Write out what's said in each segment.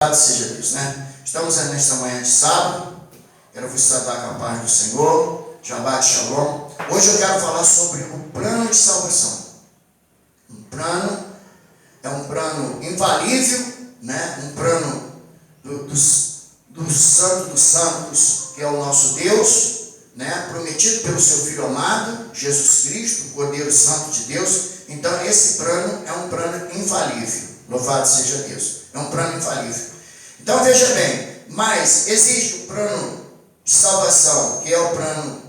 Louvado seja Deus, né? Estamos nesta manhã de sábado. Quero vos saudar com a paz do Senhor. Shabbat Shalom. Hoje eu quero falar sobre o plano de salvação. Um plano, é um plano infalível, né? Um plano do Santo dos Santos, que é o nosso Deus, né? Prometido pelo seu Filho amado, Jesus Cristo, o Cordeiro Santo de Deus. Então esse plano é um plano infalível. Louvado seja Deus. É um plano infalível. Então veja bem, mas existe o plano de salvação, que é o plano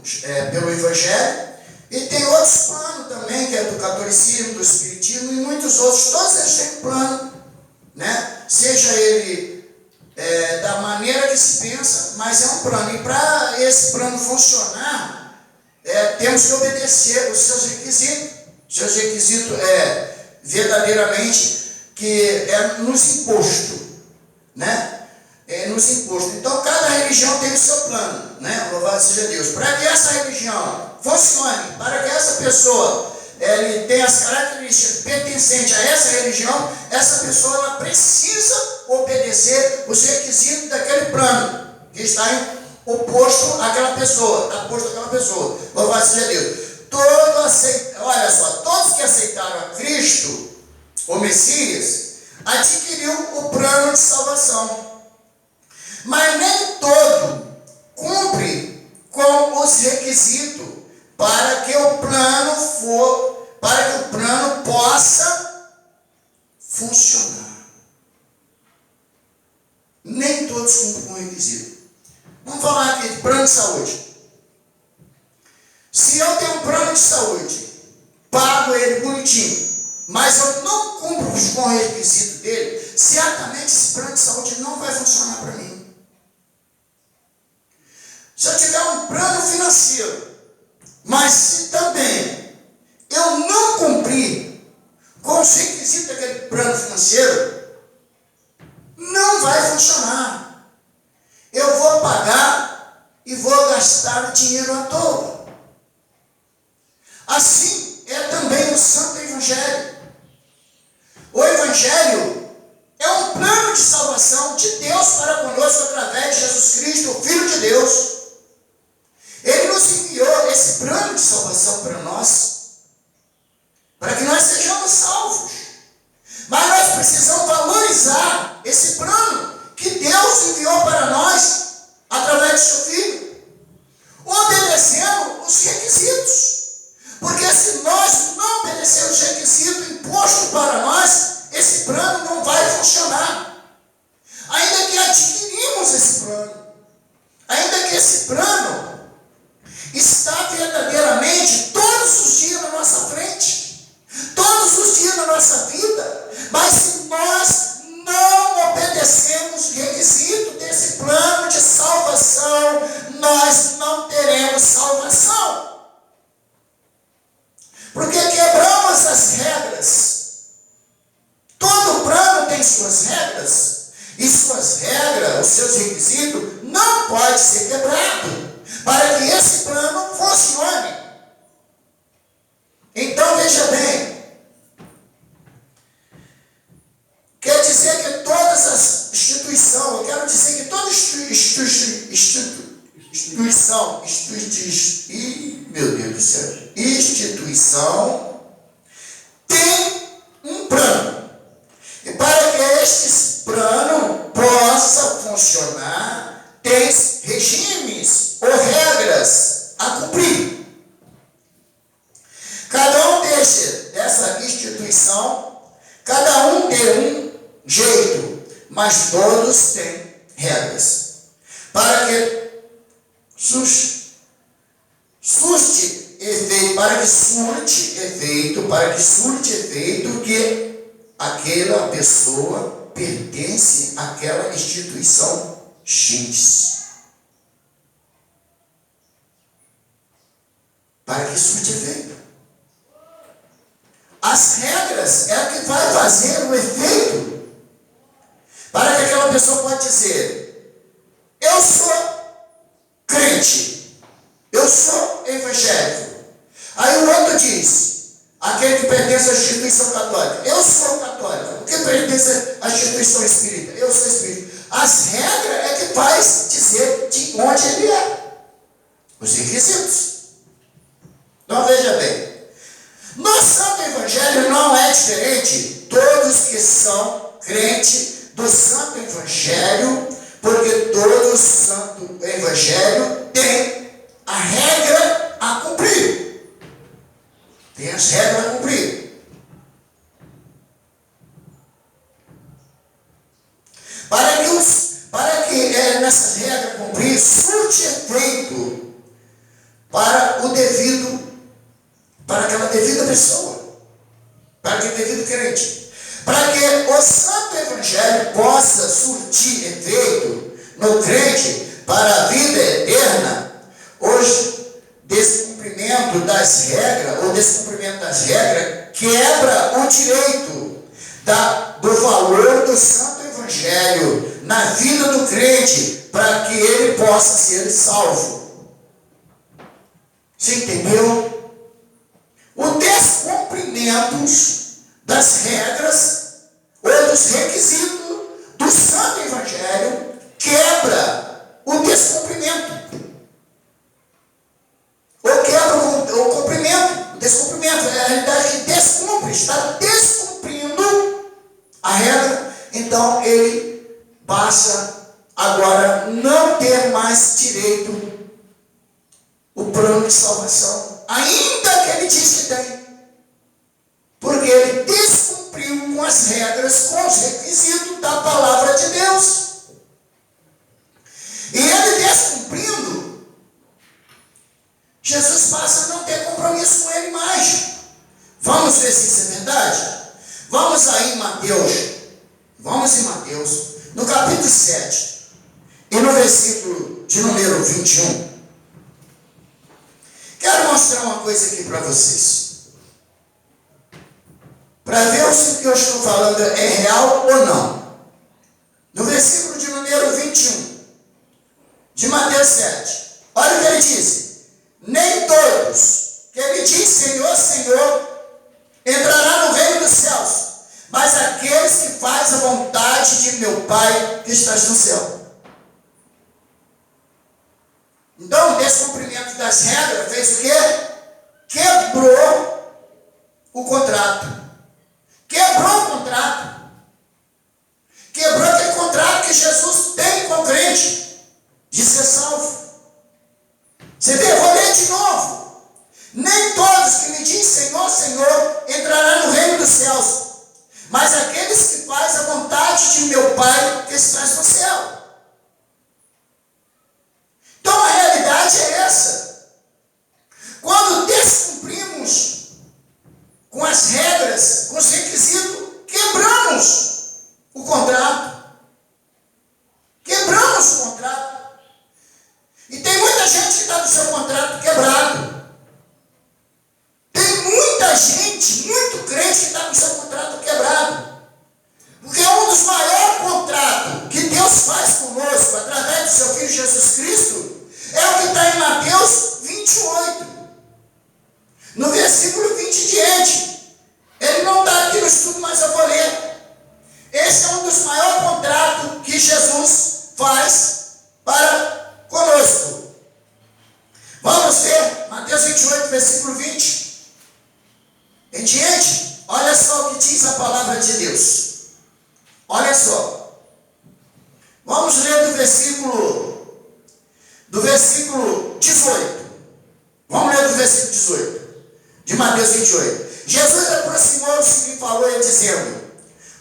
pelo Evangelho, e tem outros planos também, que é do catolicismo, do espiritismo e muitos outros. Todos eles têm um plano, né? Seja ele da maneira que se pensa, mas é um plano. E para esse plano funcionar, temos que obedecer os seus requisitos. Seus requisitos verdadeiramente que é nos imposto, né? Nos imposto. Então cada religião tem o seu plano, né? Louvado seja Deus. Para que essa religião funcione, para que essa pessoa ele tenha as características pertencentes a essa religião, essa pessoa ela precisa obedecer os requisitos daquele plano que está oposto àquela pessoa, está oposto àquela pessoa. Louvado seja Deus. Olha só, todos que aceitaram a Cristo, o Messias, adquiriu o plano de salvação. Mas nem todo cumpre com os requisitos para que o plano possa funcionar. Nem todos cumprem com o requisito. Vamos falar aqui de plano de saúde. Se eu tenho um plano de saúde, pago ele bonitinho, mas eu não cumpro com o requisito dele, certamente esse plano de saúde não vai funcionar para mim. Se eu tiver um plano financeiro, mas se também eu não cumprir com os requisitos daquele plano financeiro, não vai funcionar. Eu vou pagar e vou gastar o dinheiro à toa. Assim é também o Santo Evangelho. O Evangelho é um plano de salvação de Deus para conosco através de Jesus Cristo, o Filho de Deus. Ele nos enviou esse plano de salvação para nós, para que nós sejamos salvos. Mas nós precisamos valorizar esse plano que Deus enviou para nós através de seu Filho, obedecendo os requisitos. Porque se nós não obedecermos os requisitos impostos para nós, esse plano não vai funcionar. Ainda que adquirimos esse plano, ainda que esse plano está verdadeiramente todos os dias na nossa frente, todos os dias na nossa vida, mas se nós não obedecemos os requisitos desse plano de salvação, nós não teremos salvação. Porque quebramos as regras. Todo plano tem suas regras. E suas regras, os seus requisitos, não pode ser quebrado para que esse plano funcione. Então veja bem. Quer dizer que todas as instituições, eu quero dizer que toda instituição tem um plano. E para que este plano possa funcionar, tem regimes ou regras a cumprir. Cada um dessa instituição, cada um tem um jeito, mas todos têm regras. Para que surte efeito que aquela pessoa pertence àquela instituição X. Para que surte efeito. As regras é o que vai fazer o efeito. Para que aquela pessoa pode dizer: eu sou crente, eu sou evangélico. Aí o outro diz, aquele aquele que pertence à instituição católica. Eu sou católico. O que pertence à instituição espírita? Eu sou espírita. As regras é que faz dizer de onde ele é. Os requisitos. Então veja bem. No Santo Evangelho não é diferente. Todos que são crentes do Santo Evangelho, porque todo Santo Evangelho tem a regra a cumprir. Tem as regras a cumprir. Para que nessas regras cumprir, surte efeito para aquela devida pessoa, para aquele devido crente. Para que o Santo Evangelho possa surtir efeito no crente para a vida eterna, hoje, descumprimento das regras, ou descumprimento das regras, quebra o direito do valor do Santo Evangelho na vida do crente, para que ele possa ser salvo. Você entendeu? O descumprimento das regras ou dos requisitos do Santo Evangelho quebra o descumprimento. Ou quebra o cumprimento. O descumprimento é a realidade que descumpre, está descumprindo a regra. Então ele passa agora não ter mais direito o plano de salvação, ainda que ele diz que tem, porque ele descumpriu com as regras, com os requisitos da palavra de Deus. E ele descumprindo, Jesus passa a não ter compromisso com ele mais. Vamos ver se isso é verdade? Vamos aí em Mateus. Vamos em Mateus, no capítulo 7, e no versículo de número 21. Quero mostrar uma coisa aqui para vocês. Para ver se o que eu estou falando é real ou não. No versículo de número 21, de Mateus 7. Olha o que ele diz. Nem todos que me diz Senhor, Senhor, entrará no reino dos céus, mas aqueles que fazem a vontade de meu Pai que estás no céu. Então, o descumprimento das regras fez o quê? Quebrou o contrato. Quebrou o contrato. Quebrou aquele contrato que Jesus tem com o crente de ser salvo. Você vê, vou ler de novo. Nem todos que me dizem Senhor, Senhor, entrarão no reino dos céus, mas aqueles que fazem a vontade de meu Pai que está no céu. Então a realidade é essa. Quando descumprimos com as regras, com os requisitos, quebramos o contrato. Quebramos o contrato. E tem muita gente que está com o seu contrato quebrado. Tem muita gente, muito crente que está com o seu contrato quebrado. Porque um dos maiores contratos que Deus faz conosco, através do seu Filho Jesus Cristo, é o que está em Mateus 28. No versículo 20 em diante. Ele não está aqui no estudo, mas eu vou ler. Esse é um dos maiores contratos que Jesus faz para conosco. Vamos ver Mateus 28, versículo 20. Em diante, olha só o que diz a palavra de Deus. Olha só. Vamos ler do versículo 18. Vamos ler do versículo 18. De Mateus 28. Jesus aproximou-se e me falou, dizendo: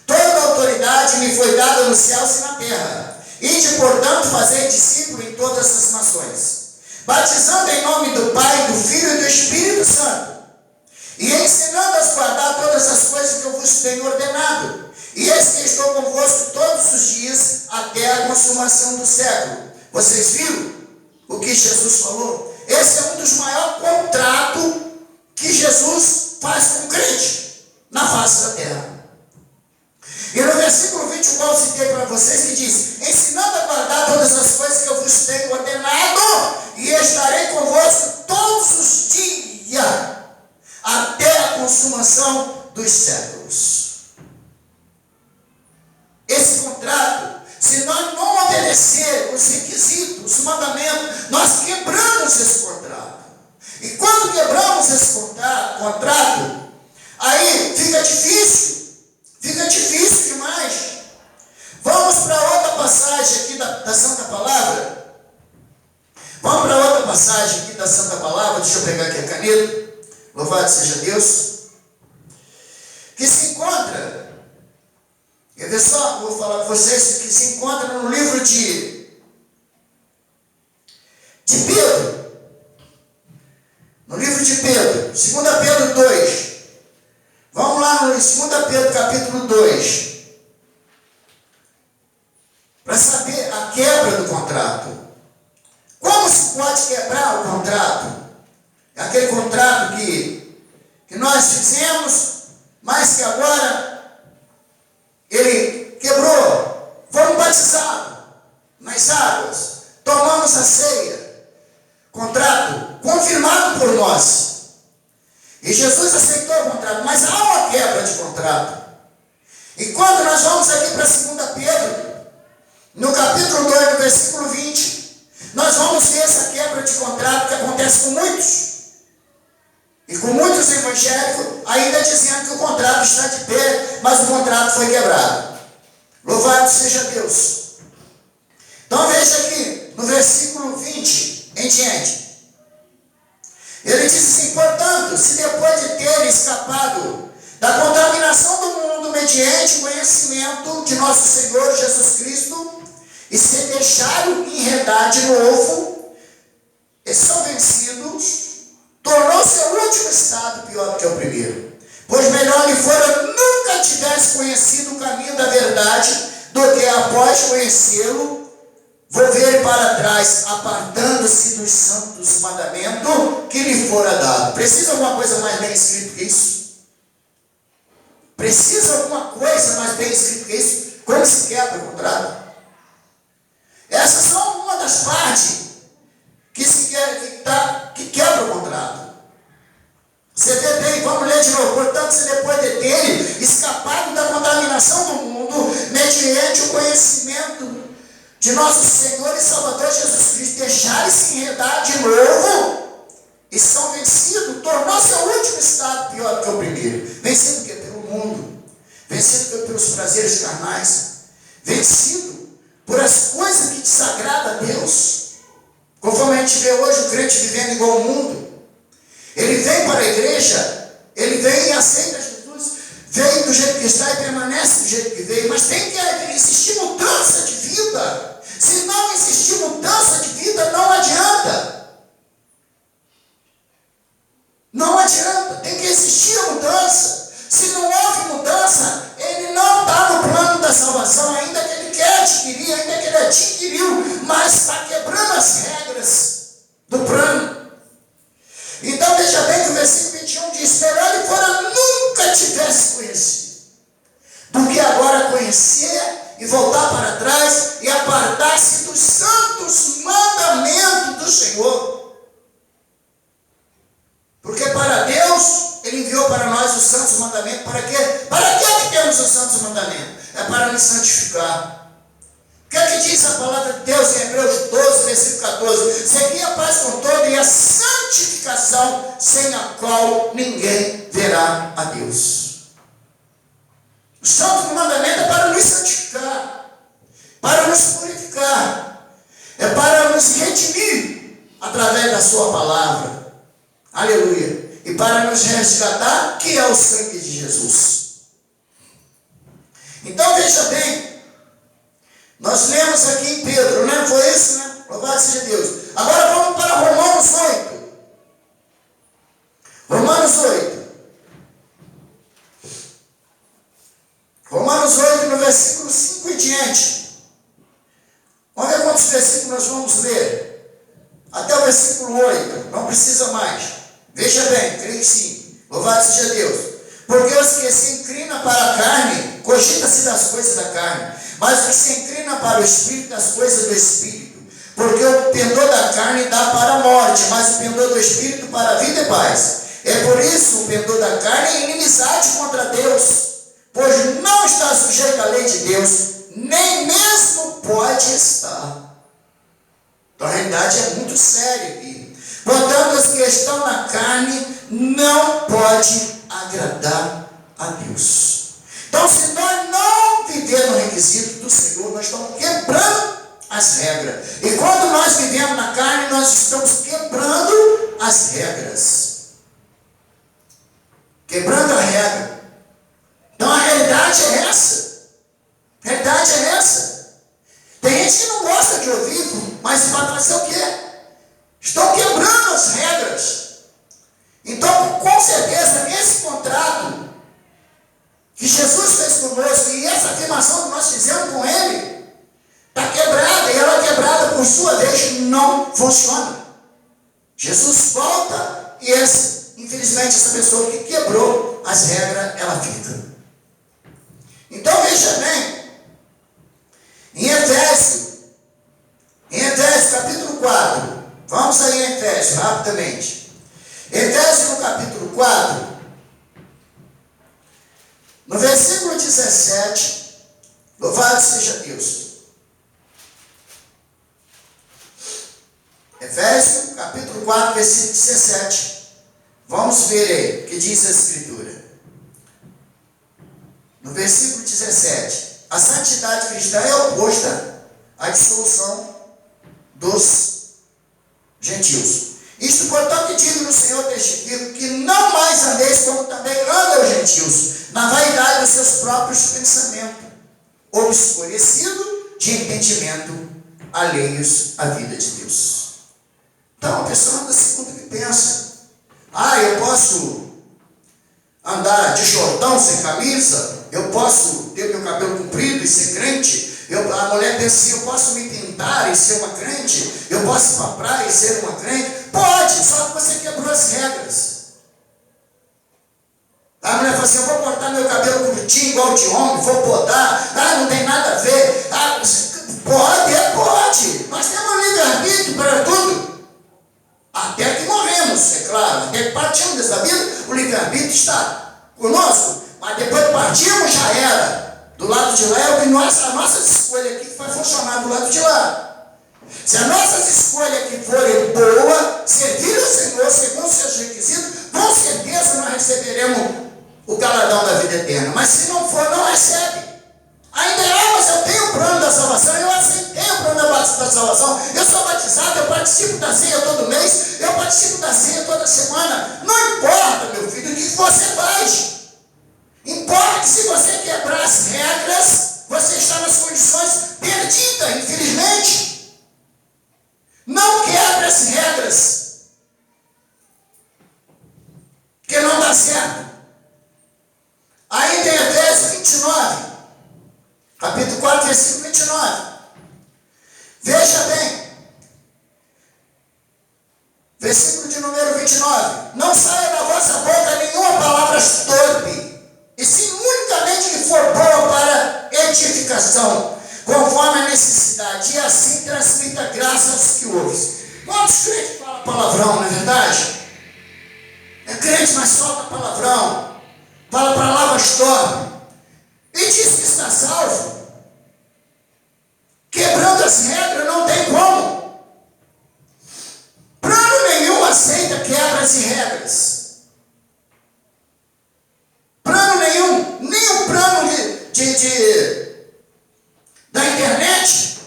toda autoridade me foi dada nos céus e na terra. Ide, portanto, fazer discípulos em todas as nações, batizando em nome do Pai, do Filho e do Espírito Santo, e ensinando-os a guardar todas as coisas que eu vos tenho ordenado. E eis que estou convosco todos os dias, até a consumação do século. Vocês viram o que Jesus falou? Esse é um dos maiores contratos que Jesus faz com o crente na face da terra. E no versículo 20, o qual eu citei para vocês, que diz: ensinando a guardar todas as coisas que eu vos tenho ordenado, e estarei convosco todos os dias, até a consumação consumação dos séculos. Esse contrato, se nós não obedecer os requisitos, os mandamentos, nós quebramos esse contrato. E quando quebramos esse contrato, aí fica difícil demais. Vamos para outra passagem aqui da Santa Palavra. Vamos para outra passagem aqui da Santa Palavra. Deixa eu pegar aqui a caneta. Louvado seja Deus. Que se encontra, quer ver só? Vou falar para vocês que se encontra no livro de Pedro. No livro de Pedro, 2 Pedro 2. Vamos lá no 2 Pedro capítulo 2. Para saber a quebra do contrato. Como se pode quebrar o contrato? É aquele contrato que nós fizemos, mas que agora ele quebrou. Fomos batizados nas águas, tomamos a ceia. Contrato confirmado por nós. E Jesus aceitou o contrato, mas há uma quebra de contrato. E quando nós vamos aqui para 2 Pedro, no capítulo 2, no versículo 20, nós vamos ver essa quebra de contrato que acontece com muitos. E com muitos evangélicos ainda dizendo que o contrato está de pé, mas o contrato foi quebrado. Louvado seja Deus. Então veja aqui, no versículo 20 em diante. Ele diz assim: portanto, se depois de ter escapado da contaminação do mundo mediante o conhecimento de nosso Senhor Jesus Cristo, e se deixaram enredar de novo, e são vencidos, tornou-se o último estado pior do que o primeiro. Pois melhor lhe fora nunca tivesse conhecido o caminho da verdade, do que após conhecê-lo, volver para trás, apartando-se dos santos mandamentos que lhe fora dado. Precisa alguma coisa mais bem escrita que isso? Precisa alguma coisa mais bem escrita que isso? Como se quebra o contrato? Essas são uma das partes que quebra o contrato. Você vê bem, vamos ler de novo. Portanto, se depois de ter escapado da contaminação do mundo, mediante o conhecimento de nosso Senhor e Salvador Jesus Cristo, deixarem-se enredar de novo e são vencidos, tornou-se o último estado pior do que o primeiro. Vencido que pelo mundo, vencido pelos prazeres carnais, vencido por as coisas que desagradam a Deus. Conforme a gente vê hoje o crente vivendo igual ao mundo. Ele vem para a igreja, ele vem e aceita Jesus, vem do jeito que está e permanece do jeito que veio, mas tem que existir mudança de vida. Se não existir mudança de vida, não adianta. Não adianta, tem que existir a mudança. Se não houve mudança, ele não está no plano da salvação, ainda que ele quer adquirir, ainda que ele adquiriu, mas está quebrando as regras do plano. Então veja bem que o versículo 21 diz: melhor ele fora nunca tivesse conhecido, do que agora conhecer e voltar para trás e apartar-se dos santos mandamentos do Senhor. Porque para Deus, Ele enviou para nós os santos mandamentos. Para quê? Para que temos os santos mandamentos? É para nos santificar. O que é que diz a palavra de Deus em Hebreus 12, versículo 14? Segui a paz com todo e a santificação, sem a qual ninguém verá a Deus. O santo mandamento é para nos santificar, para nos purificar, é para nos redimir através da sua palavra. Aleluia. E para nos resgatar, que é o sangue de Jesus. Então veja bem, nós lemos aqui em Pedro, né? Foi isso, né? Louvado seja Deus. Agora vamos para Romanos 8. Romanos 8. Romanos 8, no versículo 5 em diante. Vamos ver quantos versículos nós vamos ler. Até o versículo 8. Não precisa mais. Veja bem, creio que sim. Louvado seja Deus. Porque os que se inclinam para a carne, cogita-se das coisas da carne, mas os que se inclinam para o Espírito, das coisas do Espírito. Porque o pendor da carne dá para a morte, mas o pendor do Espírito para a vida e paz. É por isso o pendor da carne é inimizade contra Deus, pois não está sujeito à lei de Deus, nem mesmo pode estar. Então a realidade é muito séria aqui. Portanto, os que estão na carne não podem agradar a Deus. Então, se nós não vivermos no requisito do Senhor, nós estamos quebrando as regras. E quando nós vivemos na carne, nós estamos quebrando as regras. Quebrando a regra. Então a realidade é essa. A realidade é essa. Tem gente que não gosta de ouvir, mas vai fazer o quê? Estão quebrando as regras. Então, com certeza, esse contrato que Jesus fez conosco e essa afirmação que nós fizemos com Ele está quebrada, e ela quebrada por sua vez não funciona. Jesus volta e infelizmente essa pessoa que quebrou as regras, ela fica. Então veja bem, em Efésios capítulo 4, vamos aí em Efésios rapidamente. Efésios no capítulo 4, no versículo 17, louvado seja Deus. Efésios, capítulo 4, versículo 17. Vamos ver aí o que diz a Escritura. No versículo 17. A santidade cristã é oposta à dissolução dos gentios. Isto, portanto, digo no Senhor, testifico que não mais andeis como também andam os gentios, na vaidade dos seus próprios pensamentos, obscurecido de entendimento, alheios à vida de Deus. Então, a pessoa anda segundo o que pensa. Eu posso andar de shortão sem camisa? Eu posso ter meu cabelo comprido e ser crente? A mulher pensa assim, eu posso me pintar e ser uma crente? Eu posso ir para a praia e ser uma crente? Pode, só que você quebrou as regras. A mulher fala assim, eu vou cortar meu cabelo curtinho igual de homem, vou podar, não tem nada a ver. Pode. Nós temos livre-arbítrio para tudo. Até que morremos, é claro. Até que partimos dessa vida, o livre-arbítrio está conosco. Mas depois que partimos, já era. Do lado de lá é o que a nossa escolha aqui vai funcionar do lado de lá. Se as nossas escolhas aqui forem boas, servir o Senhor segundo os seus requisitos, com certeza nós receberemos o galardão da vida eterna. Mas se não for, não recebe. Ainda mas eu tenho o plano da salvação, eu aceitei o plano da salvação, eu sou batizado, eu participo da ceia todo mês, eu participo da ceia toda semana. Não importa, meu filho, o que você faz. Importa que se você quebrar as regras, você está nas condições perdidas, infelizmente. Não quebre as regras, que não dá certo. Ainda em Efésios 29, capítulo 4, versículo 29. Veja bem. Versículo de número 29. Não saia da vossa boca nenhuma palavra torpe, e sim unicamente que for boa para edificação, conforme a necessidade, e assim transmita graça aos que ouvem. Quantos crentes falam palavrão, não é verdade? É crente, mas solta palavrão, fala palavras torpes, e diz que está salvo. Quebrando as regras, não tem como. Plano nenhum aceita quebras e regras. Plano nenhum, nem o plano da internet.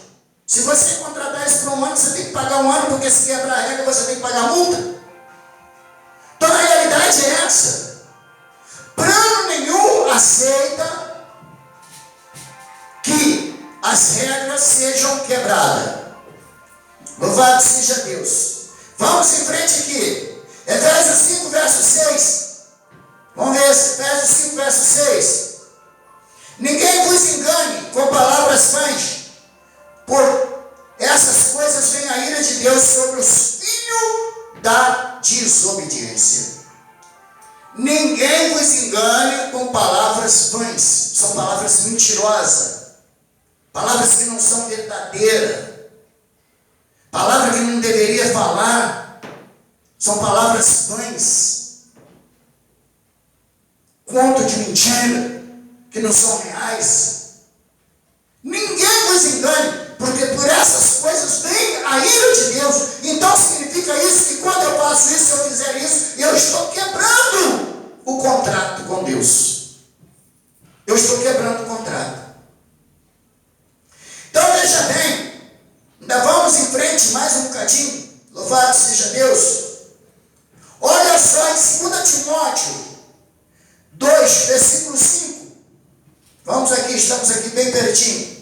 Se você contratar isso por um ano, você tem que pagar um ano, porque se quebrar a regra, você tem que pagar multa. Então a realidade é essa. Plano nenhum aceita que as regras sejam quebradas. Louvado seja Deus. Vamos em frente aqui. Efésios 5, verso 6. Vamos ver esse Efésios 5, verso 6. Ninguém vos engane com palavras vãs, por essas coisas vem a ira de Deus sobre os filhos da desobediência. Ninguém vos engane com palavras vãs. São palavras mentirosas. Palavras que não são verdadeiras. Palavras que não deveria falar. São palavras vãs. conto de mentira, que não são reais. Ninguém vos engane, porque por essas coisas vem a ira de Deus. Então significa isso que quando eu faço isso, se eu fizer isso, eu estou quebrando o contrato com Deus. Eu estou quebrando o contrato. Então veja bem, ainda vamos em frente mais um bocadinho. Louvado seja Deus. Olha só em 2 Timóteo 2, versículo 5. Vamos aqui, estamos aqui bem pertinho.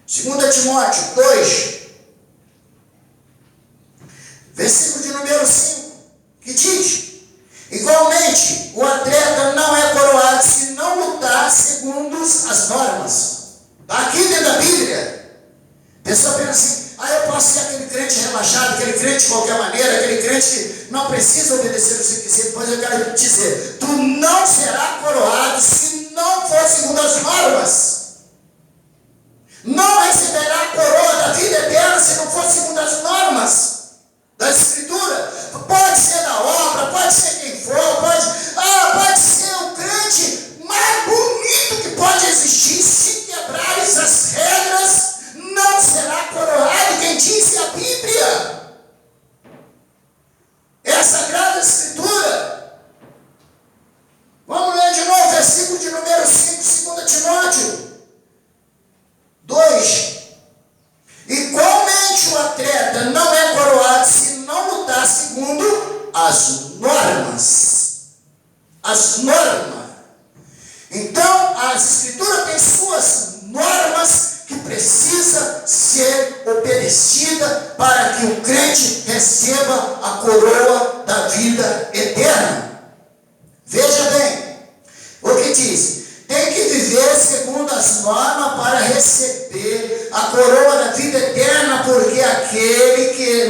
2 Timóteo 2, versículo de número 5, que diz: igualmente, o atleta não é coroado se não lutar segundo as normas. Está aqui dentro da Bíblia. A pessoa pensa assim: eu posso ser aquele crente relaxado, aquele crente de qualquer maneira, aquele crente que não precisa obedecer os requisitos. Pois eu quero te dizer, tu não será coroado se não for segundo as normas. Não receberá a coroa da vida eterna se não for segundo as normas da Escritura. Pode ser da obra, pode ser quem for, pode ser o crente mais bonito que pode existir. Se quebrares as regras, não será coroado. Quem disse a Bíblia? É a Sagrada Escritura. Vamos ler de novo, versículo de número 5, 2 Timóteo 2. Igualmente o atleta não é coroado se não lutar segundo as normas. As normas. Então, as Escrituras têm suas normas que precisa ser obedecida para que o crente receba a coroa da vida eterna. Veja bem, o que diz? Tem que viver segundo as normas para receber a coroa da vida eterna, porque aquele que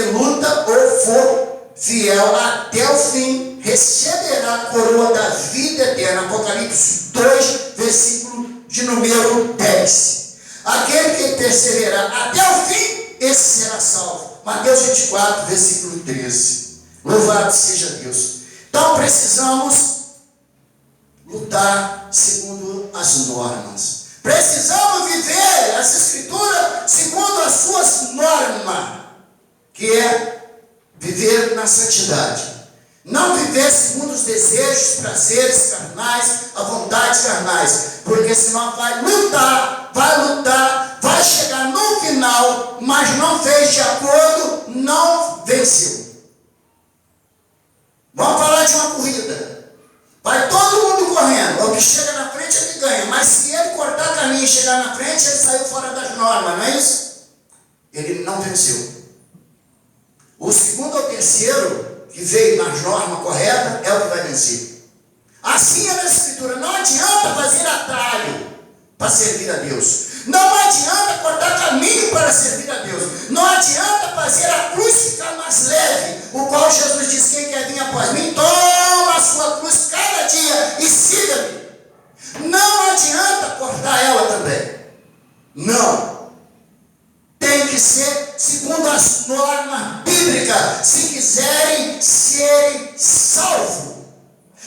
luta ou for fiel até o fim, receberá a coroa da vida eterna. Apocalipse 2, versículo de número 10. Aquele que perseverar até o fim, esse será salvo. Mateus 24, versículo 13. Louvado seja Deus. Então precisamos lutar segundo as normas. Precisamos viver as Escrituras segundo as suas normas, que é viver na santidade. Não viver segundo os desejos, prazeres carnais, a vontades carnais. Porque senão vai lutar, vai chegar no final, mas não fez de acordo, não venceu. Vamos falar de uma corrida. Vai todo mundo correndo. O que chega na frente é que ganha. Mas se ele cortar caminho e chegar na frente, ele saiu fora das normas, não é isso? Ele não venceu. O segundo ou terceiro que veio nas normas corretas é o que vai vencer. Assim é na Escritura. Não adianta fazer atalho para servir a Deus. Não adianta cortar caminho para servir a Deus. Não adianta fazer a cruz ficar mais leve, o qual Jesus disse: quem quer vir após mim, toma a sua cruz cada dia e siga-me. Não adianta cortar ela também. Não. Tem que ser segundo as normas bíblicas, se quiserem serem salvos,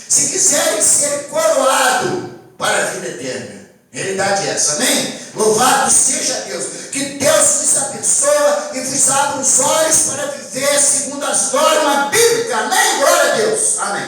se quiserem ser coroados para a vida eterna. Realidade é essa, amém? Louvado seja Deus. Que Deus vos abençoe e vos abra os olhos para viver segundo as normas bíblicas, amém? Glória a Deus, amém.